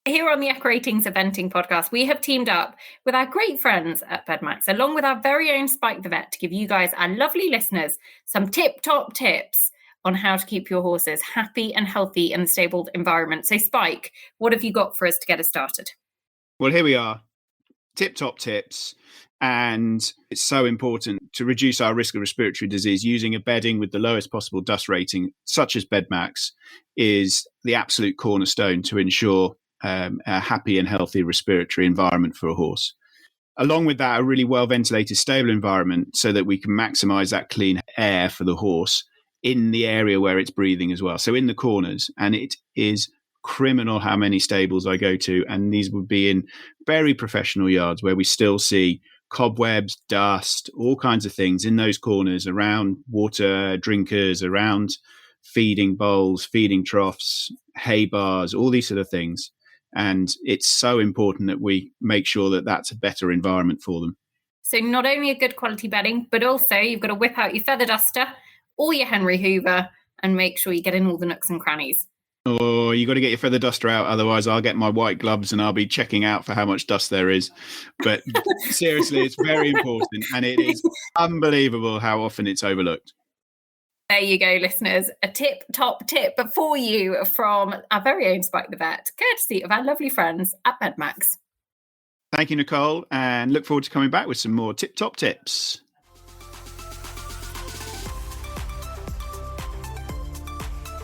Here on the EquiRatings Eventing podcast, we have teamed up with our great friends at BedMax, along with our very own Spike the Vet, to give you guys, our lovely listeners, some tip-top tips on how to keep your horses happy and healthy in a stable environment. So, Spike, what have you got for us to get us started? Well, here we are. Tip-top tips. And it's so important to reduce our risk of respiratory disease. Using a bedding with the lowest possible dust rating, such as BedMax, is the absolute cornerstone to ensure a happy and healthy respiratory environment for a horse. Along with that, a really well-ventilated, stable environment so that we can maximize that clean air for the horse in the area where it's breathing as well. So in the corners, and it is criminal how many stables I go to, and these would be in very professional yards where we still see cobwebs, dust, all kinds of things in those corners around water drinkers, around feeding bowls, feeding troughs, hay bars, all these sort of things. And it's so important that we make sure that that's a better environment for them. So not only a good quality bedding, but also you've got to whip out your feather duster or your Henry Hoover and make sure you get in all the nooks and crannies. Or you got to get your feather duster out. Otherwise, I'll get my white gloves and I'll be checking out for how much dust there is. But seriously, it's very important. And it is unbelievable how often it's overlooked. There you go, listeners. A tip-top tip for you from our very own Spike the Vet, courtesy of our lovely friends at BedMax. Thank you, Nicole, and look forward to coming back with some more tip-top tips.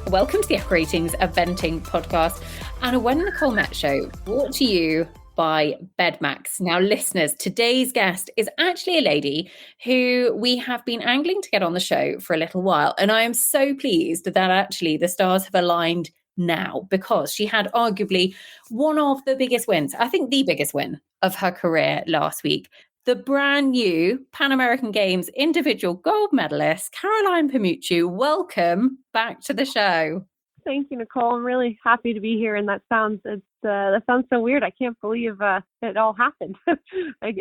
Welcome to the EquiRatings Eventing podcast and a When Nicole Met show brought to you by BedMax. Now, listeners, today's guest is actually a lady who we have been angling to get on the show for a little while. And I am so pleased that actually the stars have aligned now, because she had arguably one of the biggest wins, I think the biggest win of her career last week. The brand new Pan American Games Individual Gold Medalist, Caroline Pamukcu. Welcome back to the show. Thank you, Nicole. I'm really happy to be here, and that sounds so weird. I can't believe it all happened.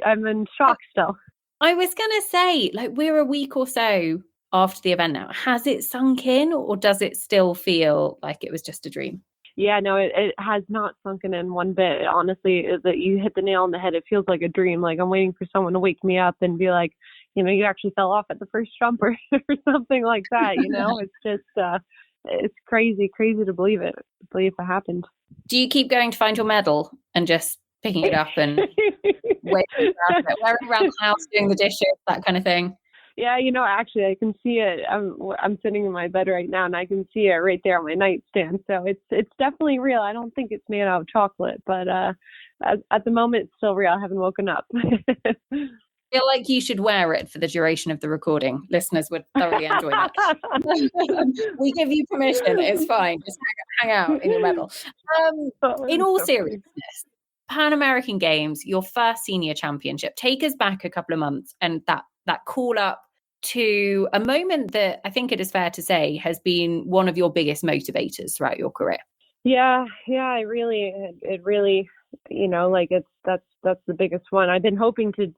I'm in shock still. I was going to say, we're a week or so after the event now. Has it sunk in, or does it still feel like it was just a dream? Yeah, no, it has not sunken in one bit. Honestly, that you hit the nail on the head. It feels like a dream. Like I'm waiting for someone to wake me up and be like, you actually fell off at the first jump or something like that. It's just, it's crazy to believe it happened. Do you keep going to find your medal and just picking it up and wearing around the house, doing the dishes, that kind of thing? Yeah, actually, I can see it. I'm sitting in my bed right now, and I can see it right there on my nightstand. So it's definitely real. I don't think it's made out of chocolate, but at the moment, it's still real. I haven't woken up. I feel like you should wear it for the duration of the recording. Listeners would thoroughly enjoy that. We give you permission. It's fine. Just hang out in your medal. In all seriousness, Pan American Games, your first senior championship. Take us back a couple of months and that call up to a moment that I think it is fair to say has been one of your biggest motivators throughout your career. Yeah, it really, that's the biggest one. I've been hoping to,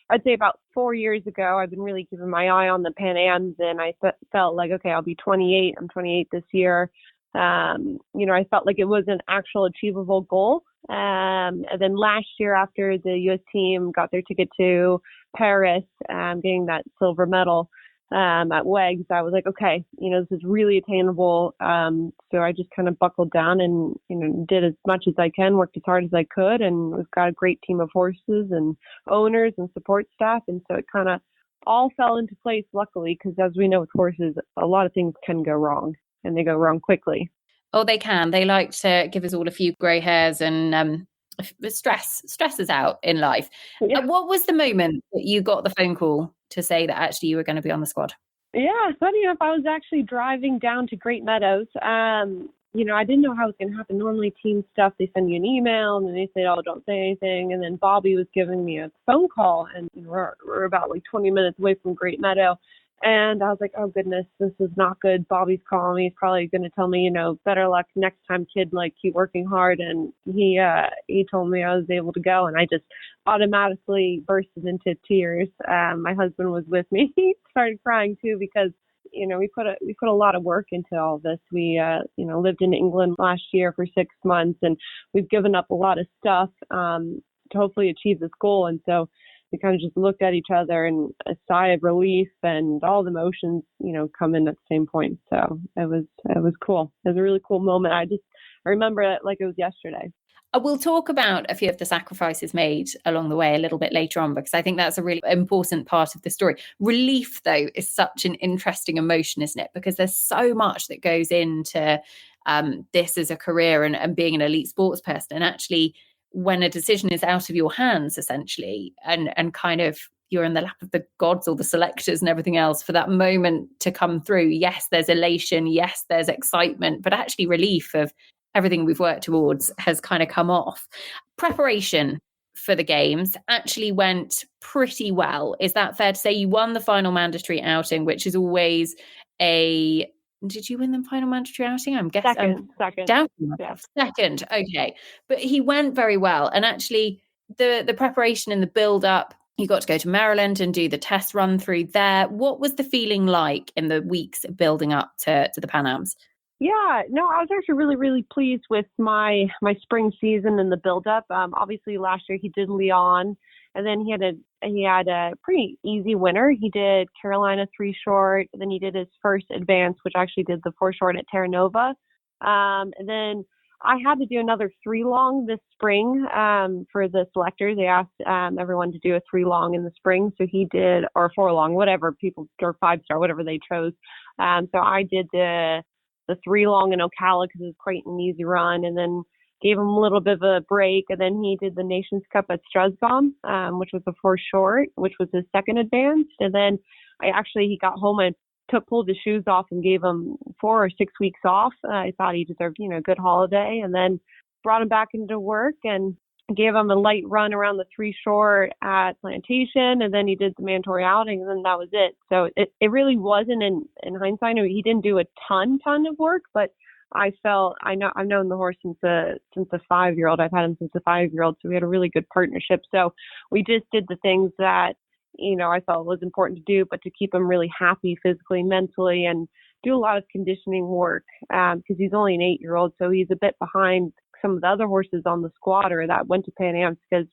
I'd say about 4 years ago, I've been really keeping my eye on the Pan Ams, and I felt like, okay, I'll be 28. I'm 28 this year. I felt like it was an actual achievable goal. And then last year, after the U.S. team got their ticket to Paris, getting that silver medal at WEGS, I was like, okay, this is really attainable. So I just kind of buckled down and, did as much as I can, worked as hard as I could. And we've got a great team of horses and owners and support staff. And so it kind of all fell into place, luckily, because as we know with horses, a lot of things can go wrong, and they go wrong quickly. Oh, they can. They like to give us all a few grey hairs, and stress us out in life. Yeah. What was the moment that you got the phone call to say that actually you were going to be on the squad? Yeah, funny enough, I was actually driving down to Great Meadows. I didn't know how it was going to happen. Normally team stuff, they send you an email and then they say, oh, don't say anything. And then Bobby was giving me a phone call, and we're about 20 minutes away from Great Meadow. And I was like, oh, goodness, this is not good. Bobby's calling me. He's probably going to tell me, better luck next time, kid, keep working hard. And he told me I was able to go. And I just automatically bursted into tears. My husband was with me. He started crying, too, because we put a lot of work into all this. We lived in England last year for 6 months, and we've given up a lot of stuff to hopefully achieve this goal. And so we kind of just looked at each other, and a sigh of relief, and all the emotions, come in at the same point. So it was cool. It was a really cool moment. I remember it like it was yesterday. We'll talk about a few of the sacrifices made along the way a little bit later on, because I think that's a really important part of the story. Relief, though, is such an interesting emotion, isn't it? Because there's so much that goes into this as a career and being an elite sports person. And actually, when a decision is out of your hands, essentially, and kind of you're in the lap of the gods or the selectors and everything else, for that moment to come through, yes, there's elation, yes, there's excitement, but actually relief of everything we've worked towards has kind of come off. Preparation for the games actually went pretty well. Is that fair to say? You won the final mandatory outing, which is always did you win the final mandatory outing? I'm guessing second. Second. Okay. But he went very well. And actually the preparation and the build up, you got to go to Maryland and do the test run through there. What was the feeling like in the weeks building up to the Pan Ams? Yeah, no, I was actually really, really pleased with my spring season and the build-up. Obviously, last year he did Lyon, and then he had a pretty easy winter. He did Carolina 3 short, and then he did his first advance, which actually did the 4 short at Terra Nova. And then I had to do another 3 long this spring for the selectors. They asked everyone to do a 3 long in the spring, so he did, or 4 long, whatever people, or 5-star, whatever they chose. So I did the 3 long in Ocala because it was quite an easy run, and then gave him a little bit of a break. And then he did the Nations Cup at Strasbourg, which was the 4 short, which was his second advance. And then he got home and pulled his shoes off and gave him 4 or 6 weeks off. I thought he deserved, a good holiday, and then brought him back into work and gave him a light run around the 3 short at Plantation, and then he did the mandatory outing, and then that was it. So it really wasn't, in hindsight, he didn't do a ton of work, but I've known the horse since a 5-year-old. I've had him since a 5-year-old, so we had a really good partnership. So we just did the things that, I felt was important to do, but to keep him really happy physically, mentally, and do a lot of conditioning work, because he's only an 8-year-old, so he's a bit behind some of the other horses on the squatter that went to Pan Am's, because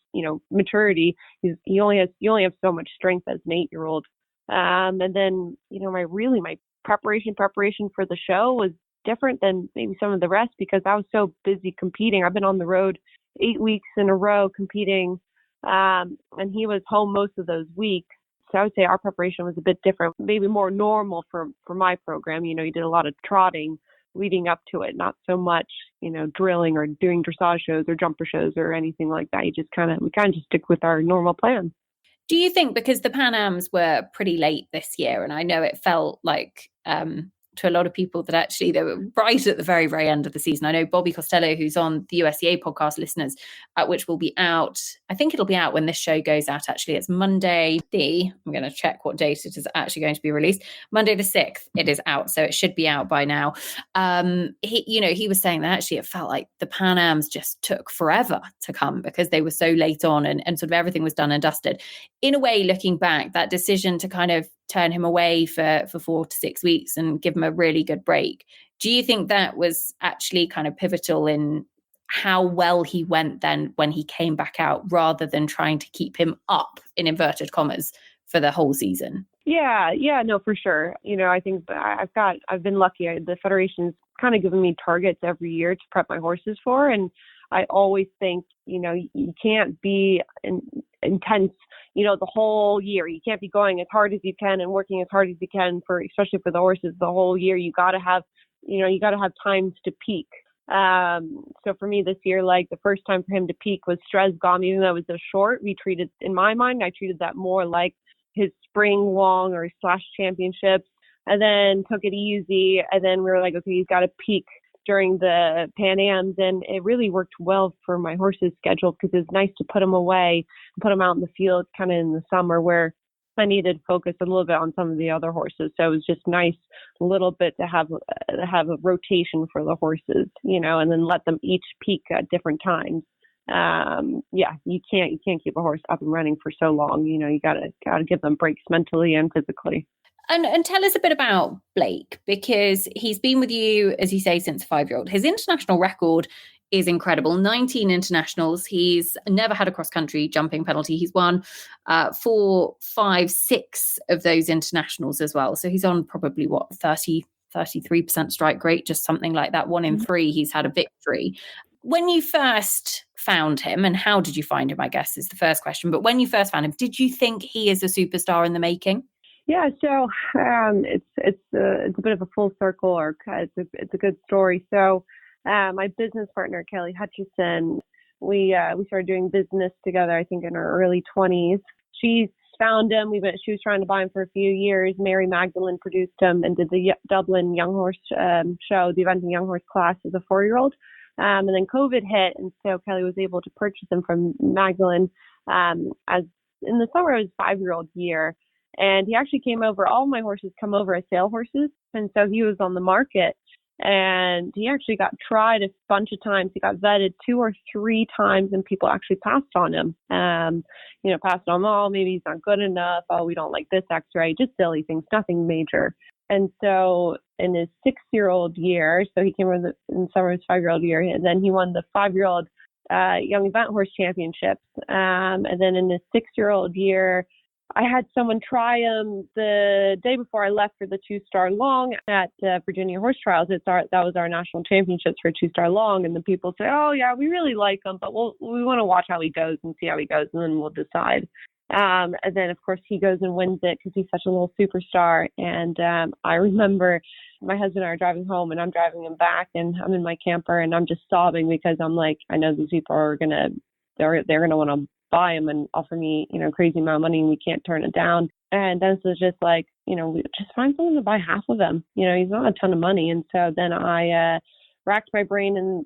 maturity, you only have so much strength as an 8-year-old. And then my preparation for the show was different than maybe some of the rest, because I was so busy competing. I've been on the road 8 weeks in a row competing, and he was home most of those weeks. So I would say our preparation was a bit different, maybe more normal for my program. He did a lot of trotting leading up to it, not so much, drilling or doing dressage shows or jumper shows or anything like that. We kind of just stick with our normal plan. Do you think, because the Pan Ams were pretty late this year, and I know it felt like to a lot of people that actually they were right at the very, very end of the season. I know Bobby Costello, who's on the USCA podcast, listeners, which will be out. I think it'll be out when this show goes out, actually. It's Monday. I'm going to check what date it is actually going to be released. Monday the 6th, it is out. So it should be out by now. He was saying that actually it felt like the Pan Ams just took forever to come because they were so late on and sort of everything was done and dusted. In a way, looking back, that decision to kind of turn him away for 4 to 6 weeks and give him a really good break. Do you think that was actually kind of pivotal in how well he went then when he came back out, rather than trying to keep him up, in inverted commas, for the whole season? Yeah, no, for sure. I think I've been lucky. The Federation's kind of given me targets every year to prep my horses for. And I always think, you can't be intense, the whole year. You can't be going as hard as you can and working as hard as you can especially for the horses the whole year. You got to have, times to peak. So for me this year, like the first time for him to peak was Strasbourg, even though it was a short. In my mind, I treated that more like his spring long or / championships, and then took it easy. And then we were like, okay, he's got to peak during the Pan Ams, and it really worked well for my horse's schedule because it's nice to put him away and put him out in the field kind of in the summer where I needed to focus a little bit on some of the other horses. So it was just nice a little bit to have a rotation for the horses, and then let them each peak at different times. You can't keep a horse up and running for so long. You gotta give them breaks mentally and physically. And tell us a bit about Blake, because he's been with you, as you say, since 5-year-old. His international record is incredible. 19 internationals. He's never had a cross-country jumping penalty. He's won 4, 5, 6 of those internationals as well. So he's on probably, 33% strike rate, just something like that. 1 in 3, he's had a victory. When you first found him, and how did you find him, I guess, is the first question. But when you first found him, did you think he is a superstar in the making? Yeah, so it's a bit of a full circle, or it's a good story. So my business partner Kelly Hutchison, we started doing business together, I think in our early 20s. She found him. She was trying to buy him for a few years. Mary Magdalene produced him and did the Dublin Young Horse show, the eventing Young Horse class as a 4-year-old. And then COVID hit, and so Kelly was able to purchase him from Magdalene as in the summer of his 5-year-old year. And he actually came over. All my horses come over as sale horses, and so he was on the market. And he actually got tried a bunch of times. He got vetted 2 or 3 times, and people actually passed on him. Passed on him. Oh, maybe he's not good enough. Oh, we don't like this X-ray. Just silly things, nothing major. And so in his 6-year-old year, so he came over in the summer of his 5-year-old year, and then he won the 5-year-old Young Event Horse Championships. And then in his 6-year-old year, I had someone try him the day before I left for the 2-star long at Virginia Horse Trials. That was our national championships for 2-star long. And the people say, oh, yeah, we really like him, but we want to watch how he goes and see how he goes, and then we'll decide. And then, of course, he goes and wins it because he's such a little superstar. And I remember my husband and I are driving home, and I'm driving him back, and I'm in my camper, and I'm just sobbing because I'm like, I know these people are they're going to want to buy him and offer me, crazy amount of money, and we can't turn it down. And then so it's just like, we just find someone to buy half of him. He's not a ton of money. And so then I racked my brain, and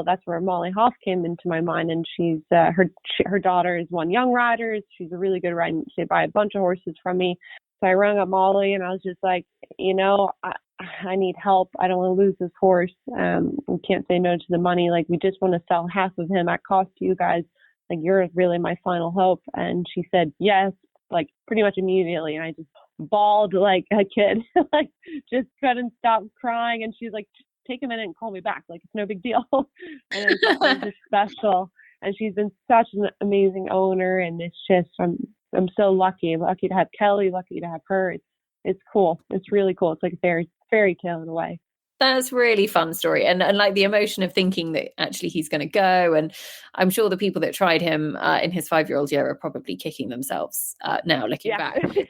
that's where Molly Hoff came into my mind. And she's her daughter is one Young Riders. She's a really good rider. She buy a bunch of horses from me. So I rang up Molly, and I was just like, I need help. I don't want to lose this horse. We can't say no to the money. Like, we just want to sell half of him at cost to you guys. Like, you're really my final hope. And she said yes, like pretty much immediately. And I just bawled like a kid, like just couldn't stop crying. And she's like, take a minute and call me back. Like, it's no big deal. And it was just special. And she's been such an amazing owner. And it's just, I'm so lucky to have Kelly, lucky to have her. It's cool. It's really cool. It's like a fairy tale in a way. That's a really fun story. And like the emotion of thinking that actually he's going to go. And I'm sure the people that tried him in his 5-year-old year are probably kicking themselves now looking back. They're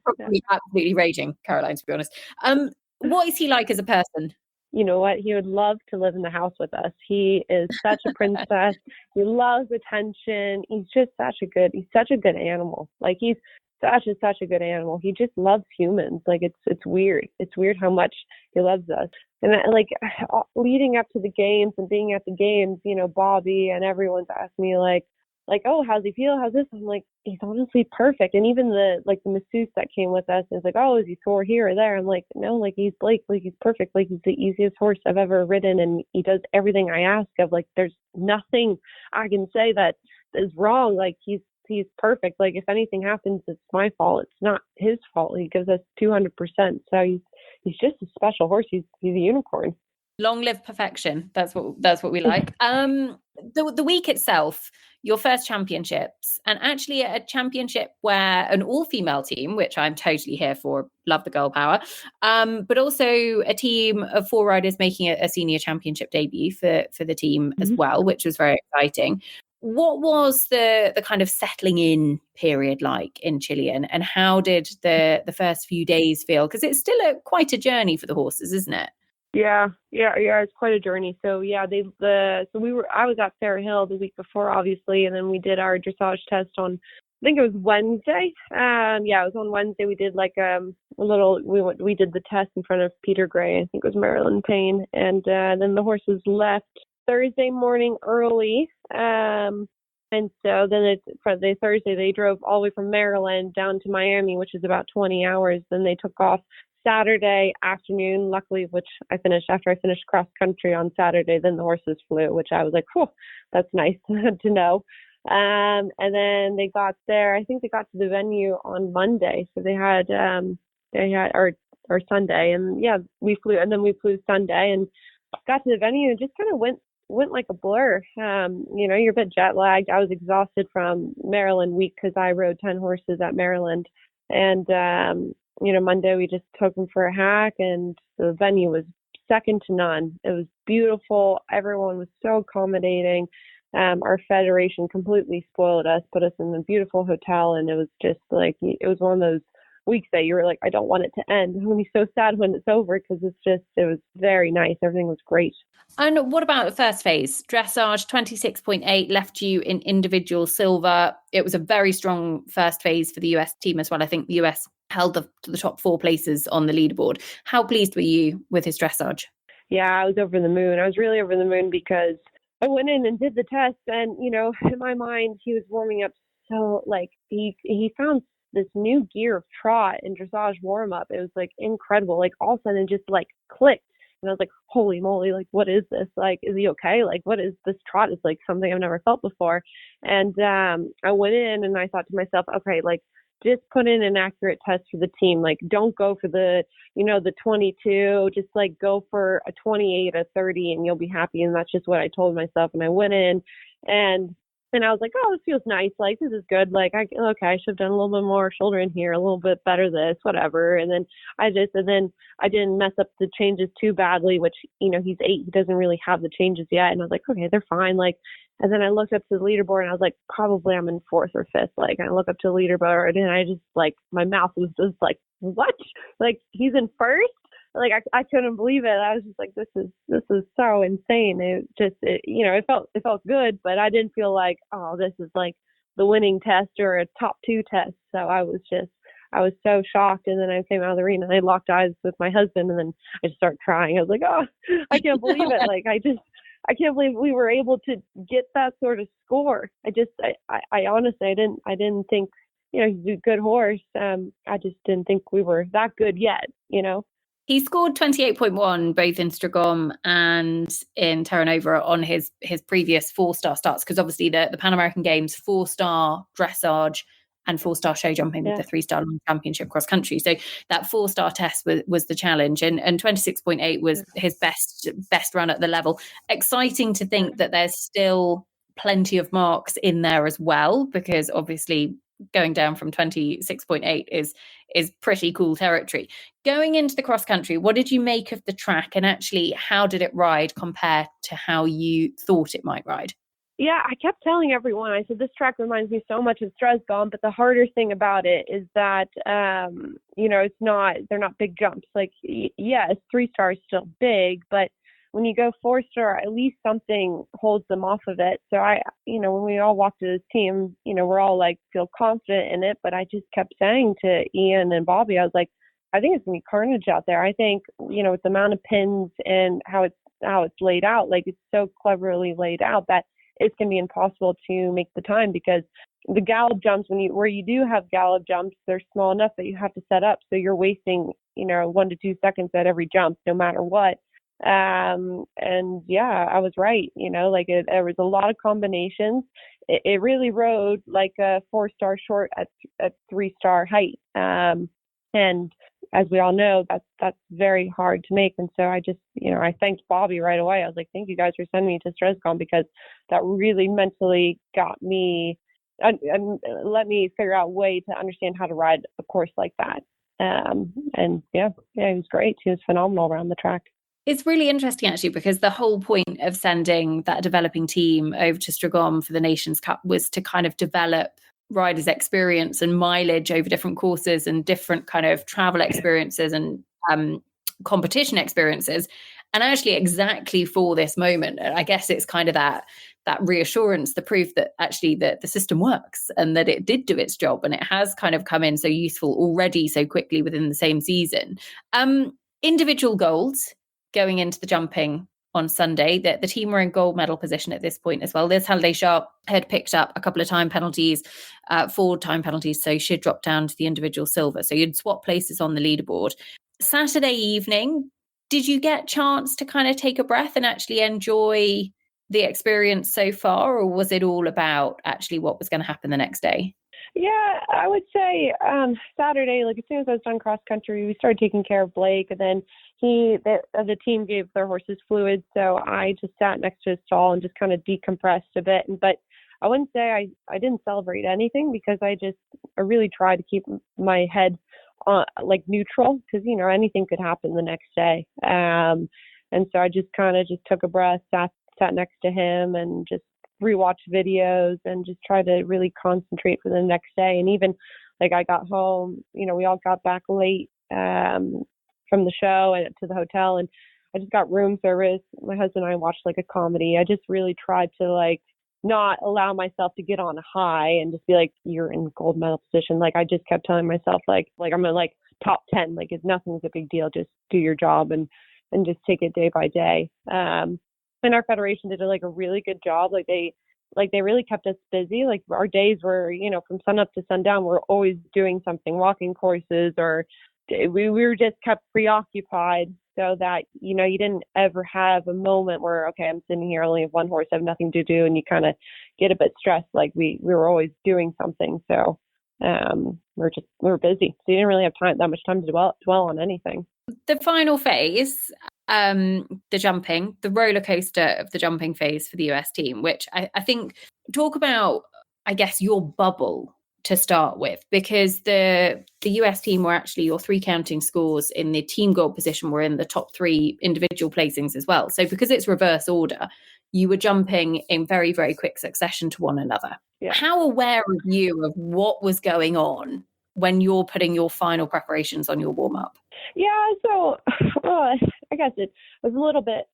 probably absolutely raging, Caroline, to be honest. What is he like as a person? You know what? He would love to live in the house with us. He is such a princess. He loves attention. He's such a good animal. Like, he's such a good animal. He just loves humans. Like, it's weird. It's weird how much he loves us. And like, leading up to the games and being at the games, Bobby and everyone's asked me like, oh, how's he feel? How's this? I'm like, he's honestly perfect. And even the masseuse that came with us is like, oh, is he sore here or there? I'm like, no, like, he's Blake. Like, he's perfect. Like, he's the easiest horse I've ever ridden, and he does everything I ask of. Like, there's nothing I can say that is wrong. Like, he's perfect. Like, if anything happens, it's my fault. It's not his fault. He gives us 200%. So he's just a special horse. He's a unicorn. Long live perfection. That's what we like. The week itself, your first championships, and actually a championship where an all-female team, which I'm totally here for, love the girl power, but also a team of 4 riders making a senior championship debut for the team as well, which was very exciting. What was the kind of settling in period like in Chile, and how did the first few days feel? Because it's still quite a journey for the horses, isn't it? Yeah. It's quite a journey. So yeah, I was at Fair Hill the week before, obviously, and then we did our dressage test on, I think it was Wednesday. It was on Wednesday. We did like we did the test in front of Peter Gray. I think it was Marilyn Payne, and then the horses left Thursday morning early. And so then Thursday they drove all the way from Maryland down to Miami, which is about 20 hours. Then they took off Saturday afternoon, luckily, which after I finished cross country on Saturday. Then the horses flew, which I was like, whew, that's nice to know. And then they got there. I think they got to the venue on Monday. So they had or Sunday, and yeah, we flew Sunday and got to the venue and just kind of went like a blur. You're a bit jet lagged. I was exhausted from Maryland week because I rode 10 horses at Maryland, and Monday we just took them for a hack, and the venue was second to none. It was beautiful. Everyone was so accommodating. Our federation completely spoiled us, put us in a beautiful hotel, and it was just like, it was one of those weeks that you were like, I don't want it to end. I'm going to be so sad when it's over, because it was very nice. Everything was great. And what about the first phase? Dressage, 26.8 left you in individual silver. It was a very strong first phase for the US team as well. I think the US held the top 4 places on the leaderboard. How pleased were you with his dressage? Yeah, I was over the moon. I was really over the moon because I went in and did the test, and, in my mind, he was warming up. So like he found this new gear of trot and dressage warm up. It was like incredible. Like all of a sudden it just like clicked. And I was like, holy moly, like, what is this? Like, is he okay? Like, what is this trot? Is like something I've never felt before. And I went in and I thought to myself, okay, like, just put in an accurate test for the team. Like, don't go for the 22, just like go for a 28, a 30, and you'll be happy. And that's just what I told myself. And I went in and I was like, oh, this feels nice. Like, this is good. Like, I should have done a little bit more shoulder in here, a little bit better this, whatever. And then I didn't mess up the changes too badly, which, he's 8. He doesn't really have the changes yet. And I was like, okay, they're fine. Like, and then I looked up to the leaderboard and I was like, probably I'm in 4th or 5th. Like, I look up to the leaderboard and I just like, my mouth was just like, what? Like, he's in 1st? Like, I couldn't believe it. I was just like, this is so insane. It felt good, but I didn't feel like, oh, this is like the winning test or a top 2 test. So I was so shocked. And then I came out of the arena and I locked eyes with my husband, and then I just started crying. I was like, oh, I can't believe it. Like, I can't believe we were able to get that sort of score. I honestly, I didn't think, he's a good horse. I just didn't think we were that good yet, He scored 28.1 both in Stragom and in Terra Nova on his previous 4-star starts, because obviously the Pan American Games 4-star dressage and 4-star show jumping with the 3-star championship cross country. So that 4-star test was the challenge, and 26.8 was his best run at the level. Exciting to think that there's still plenty of marks in there as well, because obviously going down from 26.8 is pretty cool territory. Going into the cross country, what did you make of the track, and actually how did it ride compared to how you thought it might ride? Yeah, I kept telling everyone, I said, this track reminds me so much of Strasbourg, but the harder thing about it is that, they're not big jumps. Like, yes, 3-star is still big, but when you go 4-star, at least something holds them off of it. So when we all walked to this team, we're all like, feel confident in it, but I just kept saying to Ian and Bobby, I was like, I think it's going to be carnage out there. I think, with the amount of pins and how it's laid out, like, it's so cleverly laid out that it's going to be impossible to make the time, because the gallop jumps, where you do have gallop jumps, they're small enough that you have to set up. So you're wasting, 1 to 2 seconds at every jump, no matter what. And yeah, I was right. There was a lot of combinations. It really rode like a 4-star short at 3-star height. And as we all know, that's very hard to make. And so I just, I thanked Bobby right away. I was like, thank you guys for sending me to Strasbourg, because that really mentally got me and let me figure out a way to understand how to ride a course like that. And yeah, he was great. He was phenomenal around the track. It's really interesting, actually, because the whole point of sending that developing team over to Stragom for the Nations Cup was to kind of develop riders' experience and mileage over different courses and different kind of travel experiences and competition experiences. And actually, exactly for this moment, I guess it's kind of that reassurance, the proof that actually that the system works and that it did do its job, and it has kind of come in so useful already so quickly within the same season. Individual golds going into the jumping on Sunday, that the team were in gold medal position at this point as well. Liz Halliday-Sharp had picked up a couple of time penalties, 4 time penalties, so she'd dropped down to the individual silver. So you'd swap places on the leaderboard. Saturday evening, did you get a chance to kind of take a breath and actually enjoy the experience so far, or was it all about actually what was going to happen the next day? Yeah, I would say Saturday, like as soon as I was done cross country, we started taking care of Blake, and then the team gave their horses fluids, so I just sat next to his stall and just kind of decompressed a bit. But I wouldn't say I didn't celebrate anything, because I really tried to keep my head like neutral, because anything could happen the next day. And so I just kind of just took a breath, sat next to him, and just rewatch videos and just try to really concentrate for the next day. And even like I got home, we all got back late from the show and to the hotel, and I just got room service. My husband and I watched like a comedy. I just really tried to like not allow myself to get on a high and just be like, you're in gold medal position. Like I just kept telling myself like I'm in like top 10, like it's nothing's a big deal. Just do your job and just take it day by day. And our federation did like a really good job. Like they really kept us busy. Like our days were, from sun up to sundown, we're always doing something, walking courses, or we were just kept preoccupied, so that, you didn't ever have a moment where, okay, I'm sitting here, I only have one horse, I have nothing to do. And you kind of get a bit stressed. Like we were always doing something. So we're busy. So you didn't really have that much time to dwell on anything. The final phase, the jumping, the roller coaster of the jumping phase for the US team, which I think, talk about, I guess, your bubble to start with, because the US team were actually, your 3 counting scores in the team gold position were in the top 3 individual placings as well. So because it's reverse order, you were jumping in very, very quick succession to one another. Yeah. How aware are you of what was going on when you're putting your final preparations on your warm-up? Yeah, so I guess it was a little bit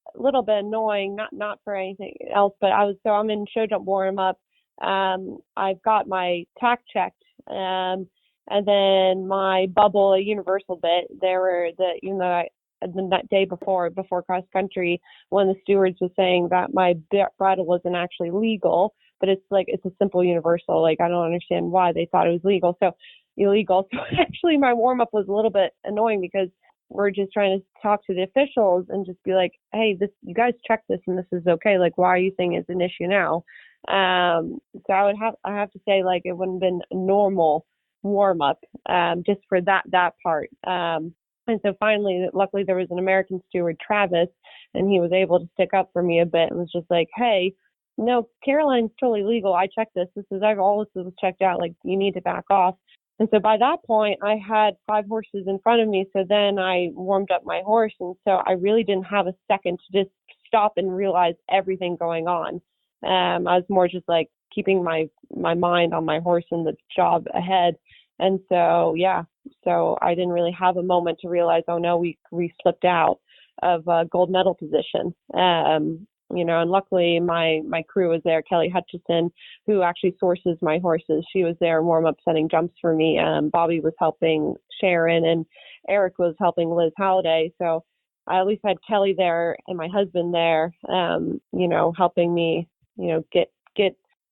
annoying, not for anything else, but I'm in show jump warm-up. I've got my tack checked, and then my bubble, a universal bit. There were the day before cross country, one of the stewards was saying that my bridle wasn't actually legal, but it's a simple universal. Like I don't understand why they thought it was legal. So illegal. So actually my warm up was a little bit annoying, because we're just trying to talk to the officials and just be like, hey, you guys check this and this is okay. Like, why are you saying it's an issue now? So I have to say, like, it wouldn't have been a normal warm up, just for that part. And so finally, luckily there was an American steward, Travis, and he was able to stick up for me a bit and was just like, hey, no, Caroline's totally legal. I checked this. All this was checked out. Like, you need to back off. And so by that point, I had 5 horses in front of me. So then I warmed up my horse. And so I really didn't have a second to just stop and realize everything going on. I was more just like keeping my mind on my horse and the job ahead. And so, so I didn't really have a moment to realize, oh no, we slipped out of gold medal position. And luckily my crew was there. Kelly Hutchison, who actually sources my horses, she was there warm up setting jumps for me. Bobby was helping Sharon, and Eric was helping Liz Halliday. So I at least had Kelly there and my husband there, helping me,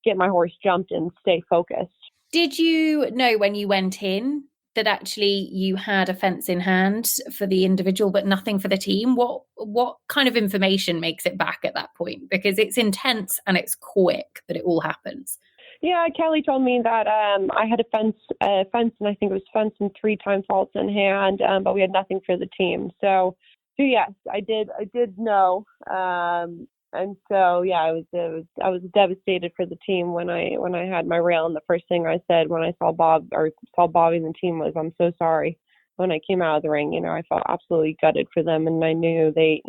get my horse jumped and stay focused. Did you know when you went in that actually you had a fence in hand for the individual, but nothing for the team? What kind of information makes it back at that point? Because it's intense and it's quick that it all happens. Yeah, Kelly told me that I had a fence, and I think it was fence and 3 time faults in hand, but we had nothing for the team. So yes, I did know. And so, I was devastated for the team when I had my rail. And the first thing I said when I saw Bobby and the team was, I'm so sorry. When I came out of the ring, I felt absolutely gutted for them. And I knew they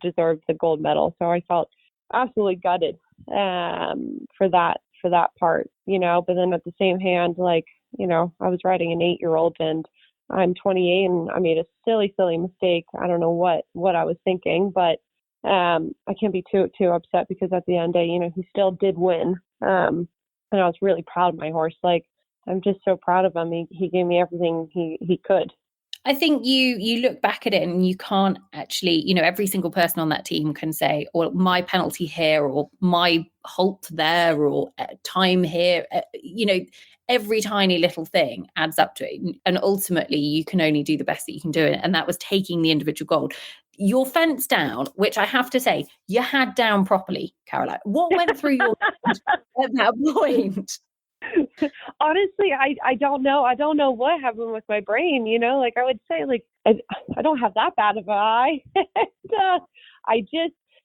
deserved the gold medal. So I felt absolutely gutted for that part, but then at the same hand, like, I was riding an 8-year-old and I'm 28 and I made a silly mistake. I don't know what I was thinking, but I can't be too upset, because at the end of the day, he still did win. And I was really proud of my horse. Like, I'm just so proud of him. He gave me everything he could. I think you look back at it and you can't actually, every single person on that team can say, or my penalty here, or my halt there, or time here, every tiny little thing adds up to it. And ultimately you can only do the best that you can do. And that was taking the individual gold. your fence down, which I have to say, you had down properly, Caroline. What went through your mind at that point? Honestly, I don't know. I don't know what happened with my brain, like I would say, like, I don't have that bad of an eye.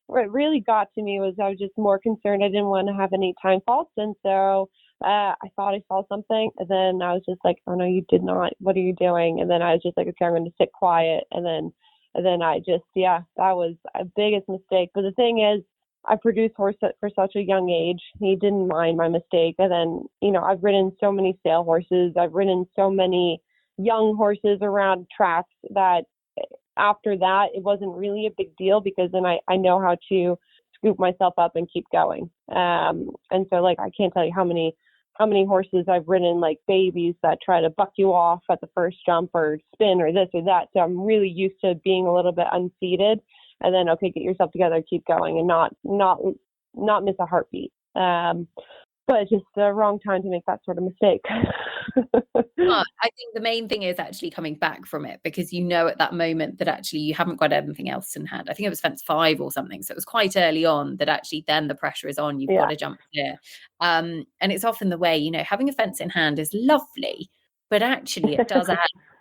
What really got to me was I was just more concerned. I didn't want to have any time faults. And so I thought I saw something. And then I was just like, oh, no, you did not. What are you doing? And then I was just like, okay, I'm going to sit quiet. And then I just, that was a biggest mistake. But the thing is, I produced horse for such a young age. He didn't mind my mistake. And then, I've ridden so many sale horses. I've ridden so many young horses around tracks that after that, it wasn't really a big deal because then I know how to scoop myself up and keep going. And so, like, I can't tell you how many horses I've ridden, like babies that try to buck you off at the first jump or spin or this or that. So I'm really used to being a little bit unseated. And then, okay, get yourself together, keep going, and not miss a heartbeat. But it's just the wrong time to make that sort of mistake. I think the main thing is actually coming back from it, because at that moment that actually you haven't got anything else in hand. I think it was fence 5 or something. So it was quite early on that actually then the pressure is on. You've got to jump clear. And it's often the way, having a fence in hand is lovely, but actually it does add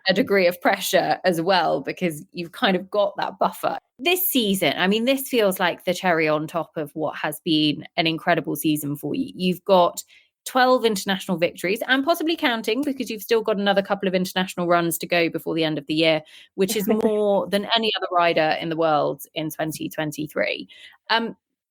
a degree of pressure as well, because you've kind of got that buffer. This season, I mean, this feels like the cherry on top of what has been an incredible season for you. You've got 12 international victories and possibly counting, because you've still got another couple of international runs to go before the end of the year, which is more than any other rider in the world in 2023.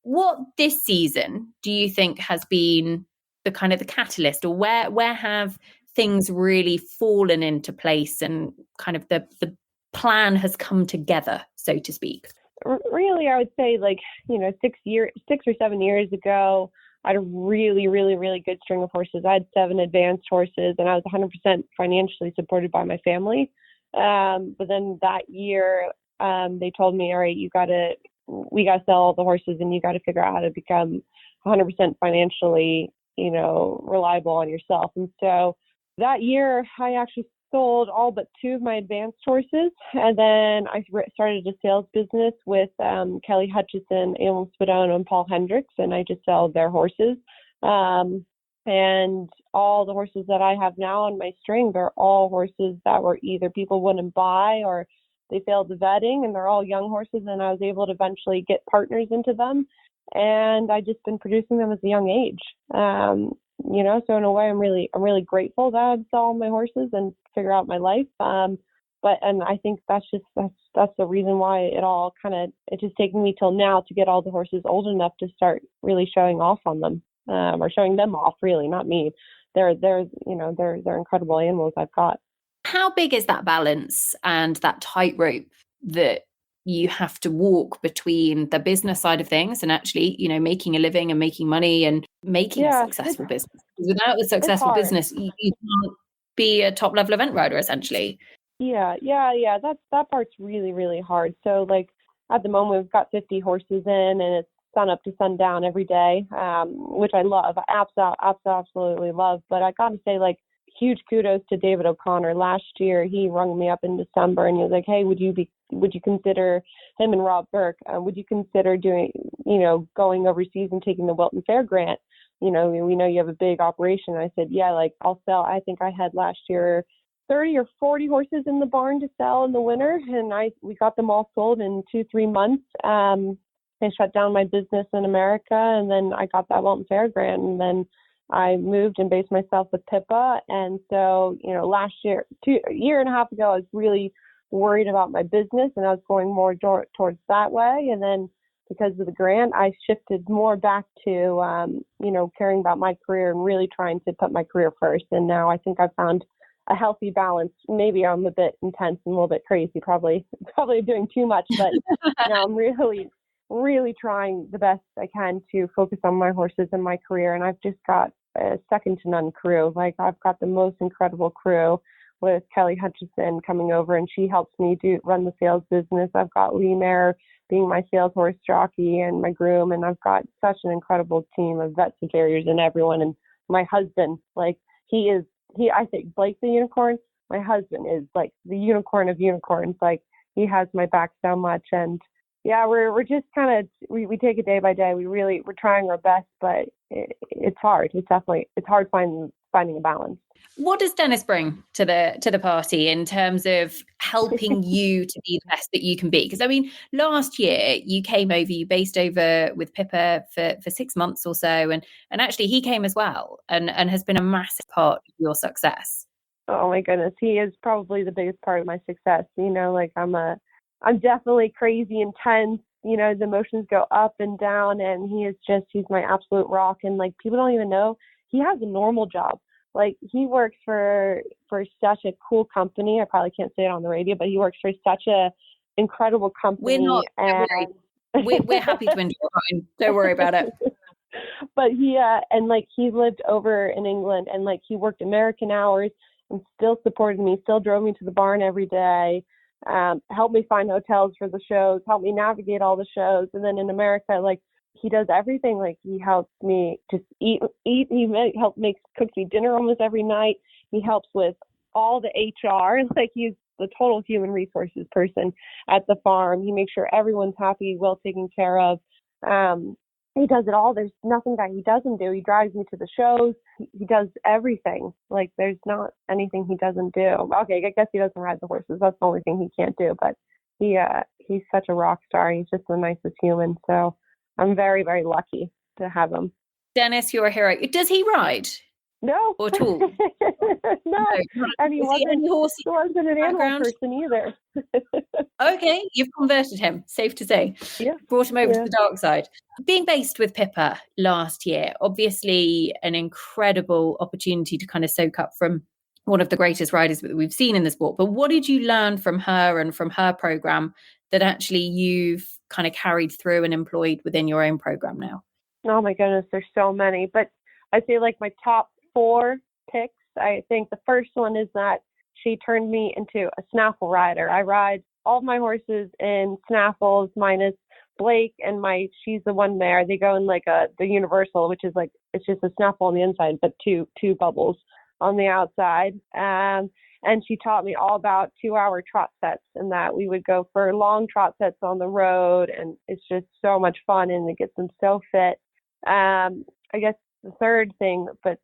What this season do you think has been the kind of the catalyst, or where have things really fallen into place and kind of the plan has come together, so to speak? Really, I would say 6 or 7 years ago, I had a really, really, really good string of horses. I had 7 advanced horses, and I was 100% financially supported by my family. But then that year, they told me, all right, we got to sell all the horses, and you got to figure out how to become 100% financially, reliable on yourself. And so that year, I actually sold all but 2 of my advanced horses, and then I started a sales business with Kelly Hutchison, Emil Spadone, and Paul Hendricks, and I just sell their horses. And all the horses that I have now on my string, they're all horses that were either people wouldn't buy or they failed the vetting, and they're all young horses, and I was able to eventually get partners into them, and I just been producing them at a young age. So in a way, I'm really grateful that I sell all my horses and figure out my life. And I think that's the reason why it's just taking me till now to get all the horses old enough to start really showing off on them, or showing them off, really, not me. They're incredible animals I've got. How big is that balance and that tightrope that you have to walk between the business side of things and actually, making a living and making money and making a successful business? Without a successful business, you can't be a top level event rider, essentially. Yeah. That part's really, really hard. So at the moment we've got 50 horses in, and it's sun up to sundown every day, which I love. I absolutely love. But I got to say, huge kudos to David O'Connor. Last year, he rung me up in December, and he was like, "Hey, would you consider," him and Rob Burke, would you consider doing, going overseas and taking the Wilton Fair grant? We know you have a big operation. And I said, yeah, I'll sell. I think I had last year 30 or 40 horses in the barn to sell in the winter, and we got them all sold in 2-3 months. I shut down my business in America, and then I got that Wilton Fair grant, and then I moved and based myself with Pippa. And so, last year, a year and a half ago, I was really worried about my business, and I was going more towards that way. And then because of the grant, I shifted more back to, caring about my career and really trying to put my career first. And now I think I've found a healthy balance. Maybe I'm a bit intense and a little bit crazy, probably doing too much, but I'm really trying the best I can to focus on my horses and my career. And I've just got a second to none crew. I've got the most incredible crew with Kelly Hutchison coming over, and she helps me run the sales business. I've got Lee Mayer being my sales horse jockey and my groom, and I've got such an incredible team of vets and farriers and everyone. And my husband, I think Blake the unicorn, my husband is the unicorn of unicorns. he has my back so much. And yeah, we're just kind of, we take it day by day. We're trying our best, but it's hard. It's hard finding a balance. What does Dennis bring to the party in terms of helping you to be the best that you can be? Because I mean, last year you came over, you based over with Pippa for 6 months or so, and actually he came as well, and has been a massive part of your success. Oh my goodness, he is probably the biggest part of my success. You know, like I'm definitely crazy intense. You know, the emotions go up and down, and he's my absolute rock. And like people don't even know he has a normal job. Like he works for such a cool company. I probably can't say it on the radio, but he works for such a incredible company. We're happy to enjoy it. Don't worry about it. But he lived over in England, and like he worked American hours and still supported me, still drove me to the barn every day, helped me find hotels for the shows, helped me navigate all the shows. And then in America, like he does everything. Like he helps me just eat. He cooks me dinner almost every night. He helps with all the HR. Like he's the total human resources person at the farm. He makes sure everyone's happy, well taken care of. He does it all. There's nothing that he doesn't do. He drives me to the shows. He does everything. Like there's not anything he doesn't do. Okay, I guess he doesn't ride the horses. That's the only thing he can't do. But he's such a rock star. He's just the nicest human. So I'm very, very lucky to have him. Dennis, you're a hero. Does he ride? No. Or at all? No. And he wasn't an animal person either. Okay, you've converted him, safe to say. Yeah. Brought him over to the dark side. Being based with Pippa last year, obviously an incredible opportunity to kind of soak up from one of the greatest riders that we've seen in the sport. But what did you learn from her and from her program that actually you've kind of carried through and employed within your own program now? Oh my goodness, there's so many. But I'd say like my top 4 picks, I think the first one is that she turned me into a snaffle rider. I ride all of my horses in snaffles minus Blake and she's the one mare. They go in like the universal, which is like, it's just a snaffle on the inside, but two bubbles on the outside. And she taught me all about 2-hour trot sets, and that we would go for long trot sets on the road. And it's just so much fun, and it gets them so fit. I guess the third thing, but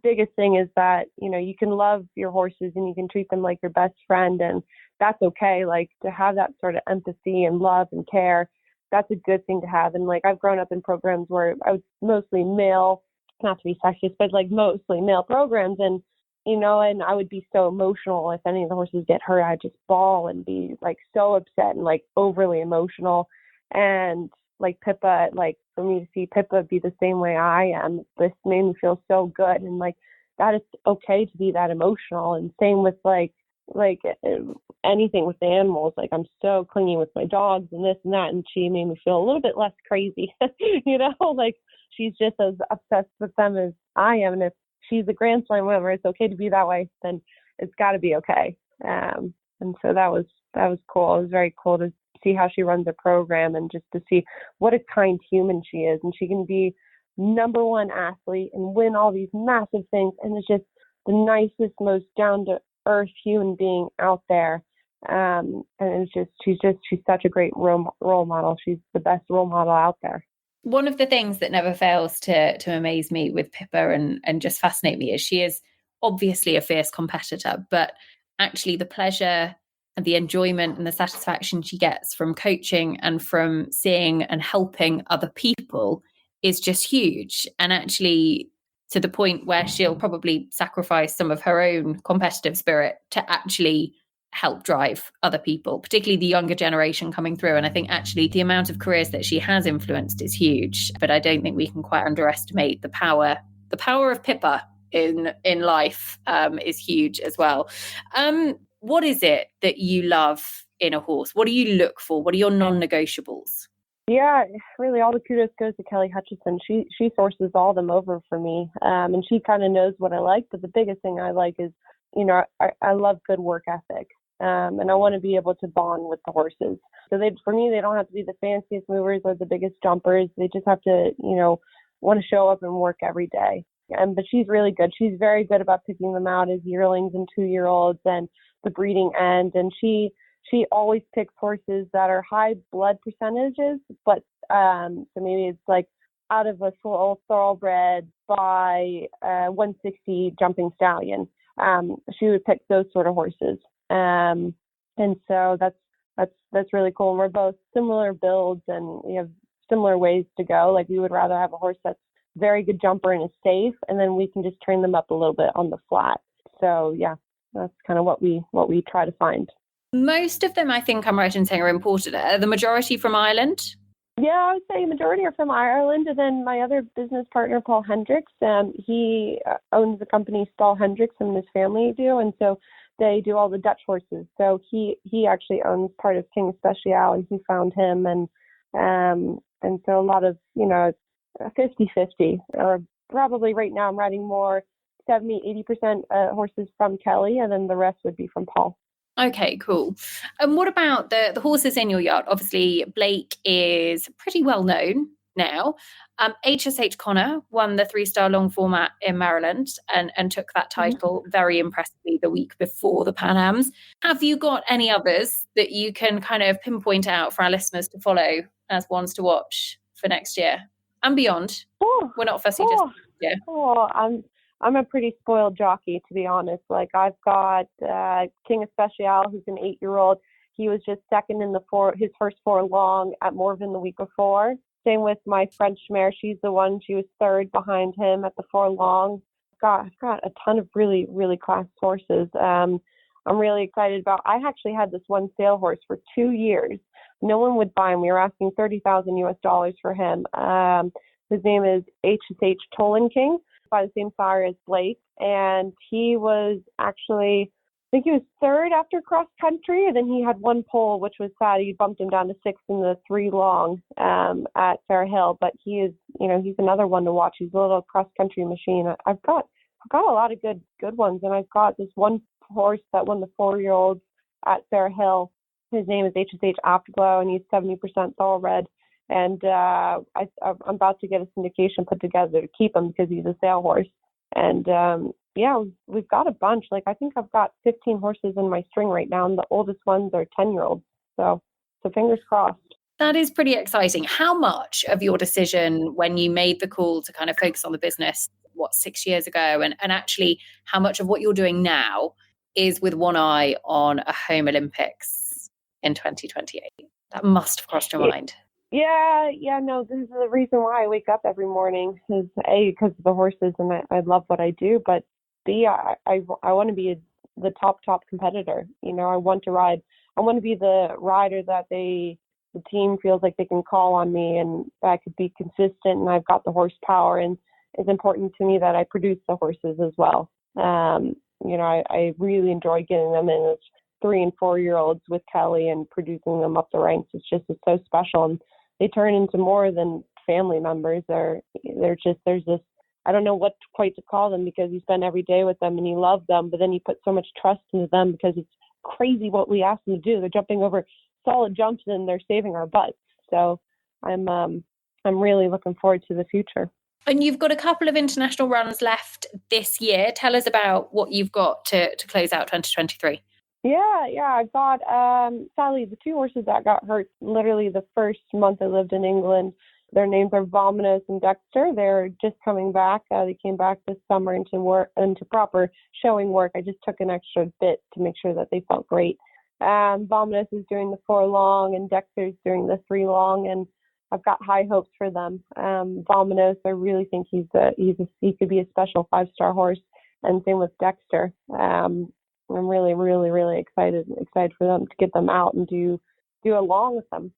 biggest thing, is that, you know, you can love your horses and you can treat them like your best friend, and that's okay. Like to have that sort of empathy and love and care, that's a good thing to have. And like I've grown up in programs where I was mostly male, not to be sexist, but like mostly male programs, and you know, and I would be so emotional if any of the horses get hurt. I'd just bawl and be like so upset and like overly emotional. And like Pippa, like for me to see Pippa be the same way I am, this made me feel so good. And like that it's okay to be that emotional. And same with like anything with the animals. Like I'm so clingy with my dogs and this and that, and she made me feel a little bit less crazy. You know, like she's just as obsessed with them as I am. And if she's a Grand Slam winner, it's okay to be that way, then it's got to be okay. And so that was cool. It was very cool to see how she runs a program, and just to see what a kind human she is. And she can be number one athlete and win all these massive things, and it's just the nicest, most down to earth human being out there. And it's just she's such a great role model. She's the best role model out there. One of the things that never fails to amaze me with Pippa and just fascinate me is she is obviously a fierce competitor, but actually the pleasure and the enjoyment and the satisfaction she gets from coaching and from seeing and helping other people is just huge. And actually to the point where she'll probably sacrifice some of her own competitive spirit to actually help drive other people, particularly the younger generation coming through. And I think actually the amount of careers that she has influenced is huge, but I don't think we can quite underestimate the power of Pippa in life is huge as well. What is it that you love in a horse? What do you look for? What are your non-negotiables? Yeah, really all the kudos goes to Kelly Hutchison. She sources all of them over for me. And she kind of knows what I like, but the biggest thing I like is, you know, I love good work ethic. And I want to be able to bond with the horses. So for me, they don't have to be the fanciest movers or the biggest jumpers. They just have to, you know, want to show up and work every day. But she's really good. She's very good about picking them out as yearlings and 2-year-olds and the breeding end. And she she always picks horses that are high blood percentages, but so maybe it's like out of a full thoroughbred by 160 jumping stallion. She would pick those sort of horses. And so that's really cool. And we're both similar builds and we have similar ways to go. Like we would rather have a horse that's very good jumper and is safe, and then we can just train them up a little bit on the flat. So yeah, that's kind of what we try to find. Most of them, I think I'm right in saying, are imported. Are the majority from Ireland? Yeah, I would say majority are from Ireland. And then my other business partner, Paul Hendricks, he owns the company Stall Hendricks, and his family do. And so they do all the Dutch horses. So he actually owns part of King Special, and he found him. And so a lot of, 50-50, or probably right now I'm riding more 70-80% horses from Kelly, and then the rest would be from Paul. Okay, cool. And what about the horses in your yard? Obviously, Blake is pretty well known now. HSH Connor won the 3-star long format in Maryland and took that title very impressively the week before the Pan Ams. Have you got any others that you can kind of pinpoint out for our listeners to follow as ones to watch for next year and beyond? We're not fussy just yeah. I'm a pretty spoiled jockey, to be honest. Like I've got King of Special, who's an 8-year-old. He was just second in his first 4 long at Morven the week before. Same with my French mare. She's the one. She was third behind him at the 4 long. I've got a ton of really, really class horses. I'm really excited about. I actually had this one sale horse for 2 years. No one would buy him. We were asking $30,000 for him. His name is HSH Tolan King, by the same sire as Blake, and he was actually, I think he was third after cross country, and then he had 1 pole, which was sad. He bumped him down to 6th in the 3 long at Fair Hill, but he is, he's another one to watch. He's a little cross country machine. I've got a lot of good ones, and I've got this one horse that won the 4-year-olds at Fair Hill. His name is HSH Afterglow, and he's 70% thoroughbred. And I'm about to get a syndication put together to keep him because he's a sale horse. And we've got a bunch. Like I think I've got 15 horses in my string right now, and the oldest ones are 10-year-olds. So fingers crossed. That is pretty exciting. How much of your decision when you made the call to kind of focus on the business, 6 years ago, and actually how much of what you're doing now is with one eye on a home Olympics in 2028? That must have crossed your mind. Yeah, no, this is the reason why I wake up every morning is A, because of the horses, and I love what I do, but B, I want to be the top competitor. I want to ride. I want to be the rider that the team feels like they can call on me, and that I could be consistent, and I've got the horsepower, and it's important to me that I produce the horses as well. I really enjoy getting them in as 3 and 4-year-olds with Kelly and producing them up the ranks. It's so special, and they turn into more than family members. There's this, I don't know what quite to call them, because you spend every day with them and you love them, but then you put so much trust into them because it's crazy what we ask them to do. They're jumping over solid jumps and they're saving our butts. So I'm really looking forward to the future. And you've got a couple of international runs left this year. Tell us about what you've got to close out 2023. Yeah, I've got, sadly, the 2 horses that got hurt literally the first month I lived in England. Their names are Vominos and Dexter. They're just coming back. They came back this summer into proper showing work. I just took an extra bit to make sure that they felt great. Vominos is doing the 4 long, and Dexter's doing the 3 long, and I've got high hopes for them. Vominos, I really think he could be a special 5-star horse, and same with Dexter. I'm really, really, really excited for them to get them out and do along with them.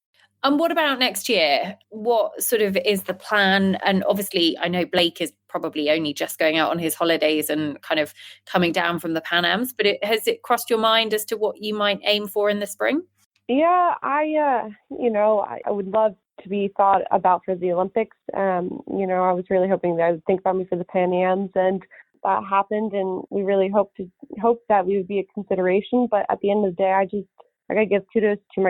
And what about next year? What sort of is the plan? And obviously, I know Blake is probably only just going out on his holidays and kind of coming down from the Pan Ams, but has it crossed your mind as to what you might aim for in the spring? Yeah, I would love to be thought about for the Olympics. I was really hoping that I would think about me for the Pan Ams, and that happened, and we really hope that we would be a consideration. But at the end of the day, I gotta give kudos to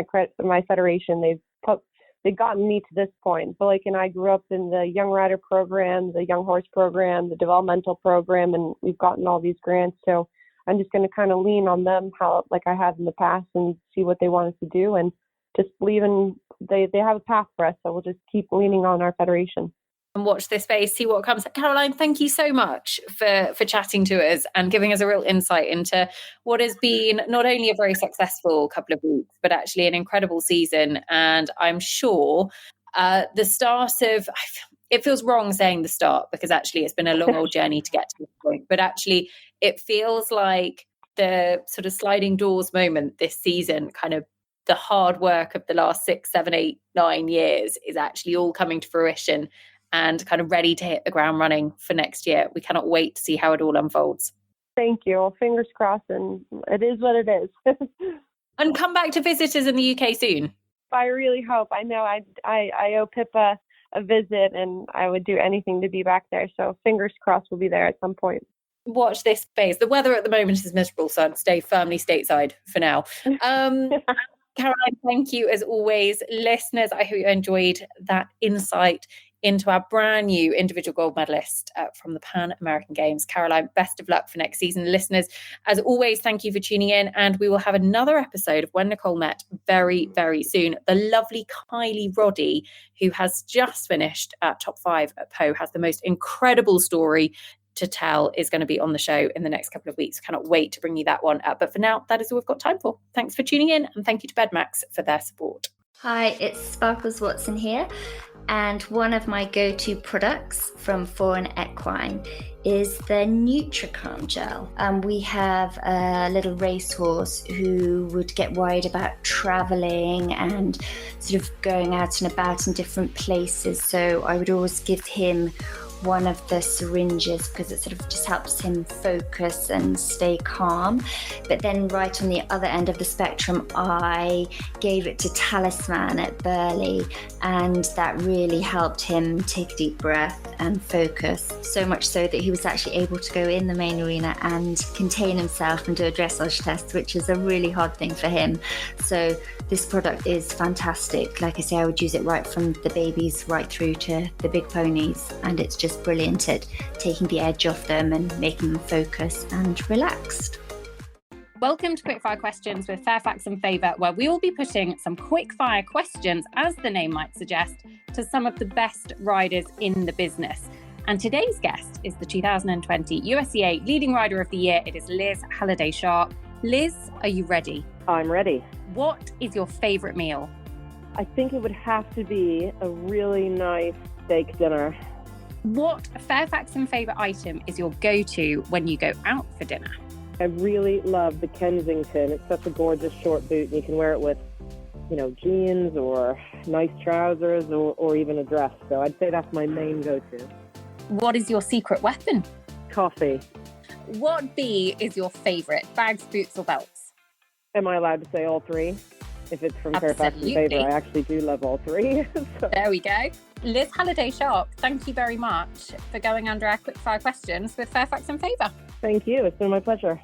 my federation. They've gotten me to this point. Blake and I grew up in the Young Rider program, the Young Horse program, the developmental program, and we've gotten all these grants. So I'm just going to kind of lean on them like I have in the past, and see what they want us to do, and just believe in they have a path for us. So we'll just keep leaning on our federation. And watch this space, see what comes. Caroline, thank you so much for chatting to us and giving us a real insight into what has been not only a very successful couple of weeks, but actually an incredible season. And I'm sure the start of, it feels wrong saying the start, because actually it's been a long old journey to get to this point, but actually it feels like the sort of sliding doors moment this season, kind of the hard work of the last 6, 7, 8, 9 years is actually all coming to fruition and kind of ready to hit the ground running for next year. We cannot wait to see how it all unfolds. Thank you. Well, fingers crossed, and it is what it is. And come back to visit us in the UK soon. I really hope. I know I owe Pippa a visit, and I would do anything to be back there. So fingers crossed we'll be there at some point. Watch this space. The weather at the moment is miserable, so stay firmly stateside for now. Caroline, thank you as always. Listeners, I hope you enjoyed that insight into our brand new individual gold medalist from the Pan American Games. Caroline, best of luck for next season. Listeners, as always, thank you for tuning in, and we will have another episode of When Nicole Met very, very soon. The lovely Kylie Roddy, who has just finished top 5 at Po, has the most incredible story to tell, is going to be on the show in the next couple of weeks. Cannot wait to bring you that one up. But for now, that is all we've got time for. Thanks for tuning in, and thank you to BedMax for their support. Hi, it's Sparkles Watson here, and one of my go-to products from Foreign Equine is the Nutricalm gel. We have a little racehorse who would get worried about traveling and sort of going out and about in different places, so I would always give him one of the syringes because it sort of just helps him focus and stay calm. But then right on the other end of the spectrum, I gave it to Talisman at Burley, and that really helped him take a deep breath and focus, so much so that he was actually able to go in the main arena and contain himself and do a dressage test, which is a really hard thing for him. So this product is fantastic. Like I say, I would use it right from the babies right through to the big ponies, and it's just brilliant at taking the edge off them and making them focus and relaxed. Welcome to Quickfire Questions with Fairfax and Favour, where we will be putting some quickfire questions, as the name might suggest, to some of the best riders in the business. And today's guest is the 2020 USEA Leading Rider of the Year. It is Liz Halliday-Sharp. Liz, are you ready? I'm ready. What is your favourite meal? I think it would have to be a really nice steak dinner. What Fairfax and Favour item is your go-to when you go out for dinner? I really love the Kensington. It's such a gorgeous short boot, and you can wear it with, jeans or nice trousers or even a dress. So I'd say that's my main go-to. What is your secret weapon? Coffee. What bee is your favourite? Bags, boots or belts? Am I allowed to say all three? If it's from Fairfax and Absolutely. Favour, I actually do love all three. There we go. Liz Halliday-Sharp, thank you very much for going under our quickfire questions with Fairfax and Favour. Thank you. It's been my pleasure.